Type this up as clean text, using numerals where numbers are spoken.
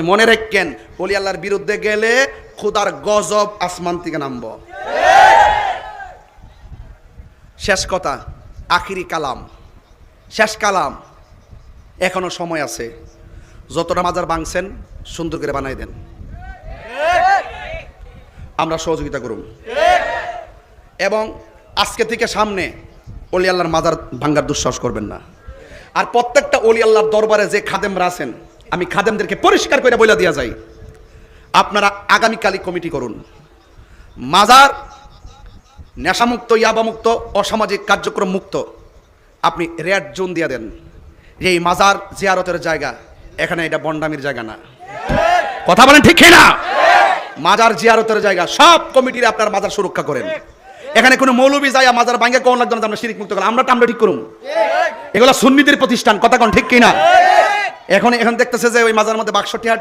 মনে রাখেন, ওলি আল্লাহর বিরুদ্ধে গেলে খোদার গজব আসমান থেকে নামব। শেষ কথা, আখিরি কালাম, শেষ কালাম, এখনো সময় আছে। যতটা মাজার ভাঙছেন সুন্দর করে বানাই দেন, আমরা সহযোগিতা করুন। এবং আজকে থেকে সামনে ওলি আল্লাহর মাজার ভাঙ্গার দুঃসাহস করবেন না। আর প্রত্যেকটা ওলি আল্লাহর দরবারে যে খাদেমরা আছেন, আমি খাদেমদেরকে পরিষ্কার করে বলে দেওয়া যায়, আপনারা আগামীকালই কমিটি করুন। মাজার নেশামুক্ত, ইয়াবামুক্ত, অসামাজিক কার্যক্রম মুক্ত আপনি রেড জোন দিয়ে দেন যে এই মাজার জিয়ারতের জায়গা, এখানে এটা বন্ডামির জায়গা না। কথা বলেন ঠিক না? মাজার জিয়ারতের জায়গা, সব কমিটির আপনার মাজার সুরক্ষা করেন। এখানে কোনো মৌলবী যায় মাজার ভাঙ্গে কোন লাগবে না, আমরা শিরিক মুক্ত করেন, আমরা ঠিক করুন। এগুলো সুন্নিদের প্রতিষ্ঠান, কথা কোন ঠিক কিনা? এখন দেখতেছে যে ওই মাজার মধ্যে 62